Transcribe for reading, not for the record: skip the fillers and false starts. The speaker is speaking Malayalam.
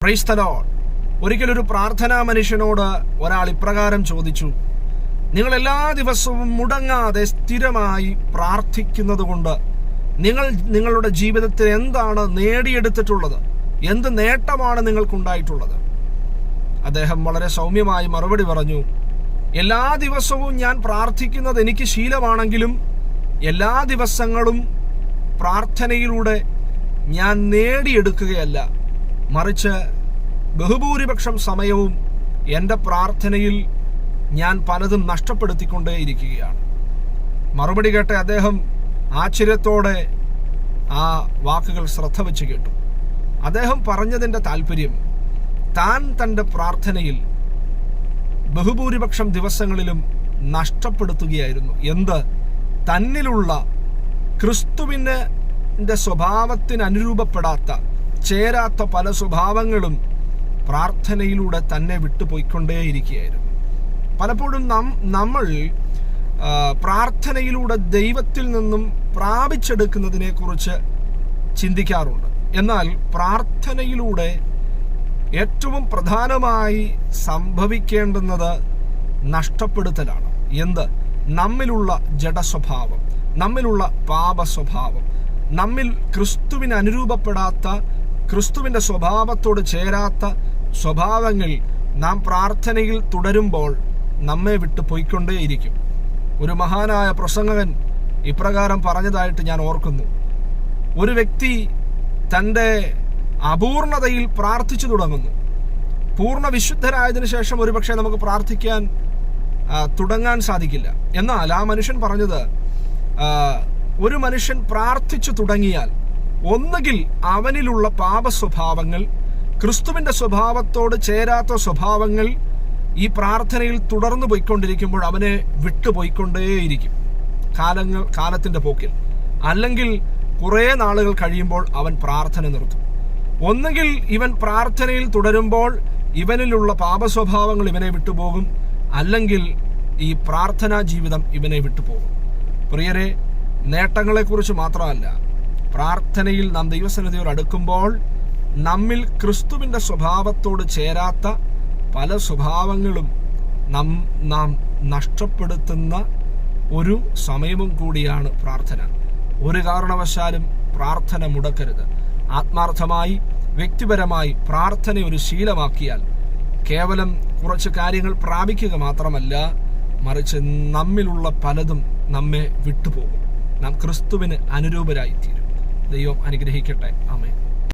Praise the Lord. ഒരിക്കലൊരു പ്രാർത്ഥനാ മനുഷ്യനോട് ഒരാൾ ഇപ്രകാരം ചോദിച്ചു, നിങ്ങൾ എല്ലാ ദിവസവും മുടങ്ങാതെ സ്ഥിരമായി പ്രാർത്ഥിക്കുന്നത് കൊണ്ട് നിങ്ങൾ നിങ്ങളുടെ ജീവിതത്തിൽ എന്താണ് നേടിയെടുത്തിട്ടുള്ളത്? എന്ത് നേട്ടമാണ് നിങ്ങൾക്കുണ്ടായിട്ടുള്ളത്? അദ്ദേഹം വളരെ സൗമ്യമായി മറുപടി പറഞ്ഞു, എല്ലാ ദിവസവും ഞാൻ പ്രാർത്ഥിക്കുന്നത് എനിക്ക് ശീലമാണെങ്കിലും എല്ലാ ദിവസങ്ങളും പ്രാർത്ഥനയിലൂടെ ഞാൻ നേടിയെടുക്കുകയല്ല, മറിച്ച് ബഹുഭൂരിപക്ഷം സമയവും എൻ്റെ പ്രാർത്ഥനയിൽ ഞാൻ പലതും നഷ്ടപ്പെടുത്തിക്കൊണ്ടേയിരിക്കുകയാണ്. മറുപടി കേട്ട അദ്ദേഹം ആശ്ചര്യത്തോടെ ആ വാക്കുകൾ ശ്രദ്ധ വെച്ച് കേട്ടു. അദ്ദേഹം പറഞ്ഞതിൻ്റെ താല്പര്യം, താൻ തൻ്റെ പ്രാർത്ഥനയിൽ ബഹുഭൂരിപക്ഷം ദിവസങ്ങളിലും നഷ്ടപ്പെടുത്തുകയായിരുന്നു. എന്ത്? തന്നിലുള്ള ക്രിസ്തുവിൻ്റെ സ്വഭാവത്തിന് അനുരൂപപ്പെടാത്ത, ചേരാത്ത പല സ്വഭാവങ്ങളും പ്രാർത്ഥനയിലൂടെ തന്നെ വിട്ടുപോയിക്കൊണ്ടേയിരിക്കുകയായിരുന്നു. പലപ്പോഴും നമ്മൾ പ്രാർത്ഥനയിലൂടെ ദൈവത്തിൽ നിന്നും പ്രാപിച്ചെടുക്കുന്നതിനെ കുറിച്ച് ചിന്തിക്കാറുണ്ട്. എന്നാൽ പ്രാർത്ഥനയിലൂടെ ഏറ്റവും പ്രധാനമായി സംഭവിക്കേണ്ടുന്നത് നഷ്ടപ്പെടുത്തലാണ്. എന്ത്? നമ്മിലുള്ള ജഡസ്വഭാവം, നമ്മിലുള്ള പാപസ്വഭാവം, നമ്മിൽ ക്രിസ്തുവിന് അനുരൂപപ്പെടാത്ത, ക്രിസ്തുവിൻ്റെ സ്വഭാവത്തോട് ചേരാത്ത സ്വഭാവങ്ങൾ നാം പ്രാർത്ഥനയിൽ തുടരുമ്പോൾ നമ്മെ വിട്ടു പോയിക്കൊണ്ടേയിരിക്കും. ഒരു മഹാനായ പ്രസംഗകൻ ഇപ്രകാരം പറഞ്ഞതായിട്ട് ഞാൻ ഓർക്കുന്നു. ഒരു വ്യക്തി തൻ്റെ അപൂർണതയിൽ പ്രാർത്ഥിച്ചു തുടങ്ങുന്നു. പൂർണ്ണ വിശുദ്ധരായതിനു ശേഷം ഒരുപക്ഷെ നമുക്ക് പ്രാർത്ഥിക്കാൻ തുടങ്ങാൻ സാധിക്കില്ല. എന്നാൽ ആ മനുഷ്യൻ പറഞ്ഞത്, ഒരു മനുഷ്യൻ പ്രാർത്ഥിച്ചു തുടങ്ങിയാൽ ഒന്നുകിൽ അവനിലുള്ള പാപസ്വഭാവങ്ങൾ, ക്രിസ്തുവിൻ്റെ സ്വഭാവത്തോട് ചേരാത്ത സ്വഭാവങ്ങൾ ഈ പ്രാർത്ഥനയിൽ തുടർന്നു പോയിക്കൊണ്ടിരിക്കുമ്പോൾ അവനെ വിട്ടുപോയിക്കൊണ്ടേയിരിക്കും കാലത്തിൻ്റെ പോക്കിൽ. അല്ലെങ്കിൽ കുറേ നാളുകൾ കഴിയുമ്പോൾ അവൻ പ്രാർത്ഥന നിർത്തും. ഒന്നുകിൽ ഇവൻ പ്രാർത്ഥനയിൽ തുടരുമ്പോൾ ഇവനിലുള്ള പാപസ്വഭാവങ്ങൾ ഇവനെ വിട്ടുപോകും, അല്ലെങ്കിൽ ഈ പ്രാർത്ഥനാ ജീവിതം ഇവനെ വിട്ടുപോകും. പ്രിയരെ, നേട്ടങ്ങളെക്കുറിച്ച് മാത്രമല്ല, പ്രാർത്ഥനയിൽ നാം ദൈവസന്നിധിയോട് അടുക്കുമ്പോൾ നമ്മിൽ ക്രിസ്തുവിൻ്റെ സ്വഭാവത്തോട് ചേരാത്ത പല സ്വഭാവങ്ങളും നാം നഷ്ടപ്പെടുത്തുന്ന ഒരു സമയവും കൂടിയാണ് പ്രാർത്ഥന. ഒരു കാരണവശാലും പ്രാർത്ഥന മുടക്കരുത്. ആത്മാർത്ഥമായി, വ്യക്തിപരമായി പ്രാർത്ഥന ഒരു ശീലമാക്കിയാൽ കേവലം കുറച്ച് കാര്യങ്ങൾ പ്രാപിക്കുക മാത്രമല്ല, മറിച്ച് നമ്മിലുള്ള പലതും നമ്മെ വിട്ടുപോകും. നാം ക്രിസ്തുവിന് അനുരൂപരായിത്തീരും. ദൈവം അനുഗ്രഹിക്കട്ടെ. ആമേൻ.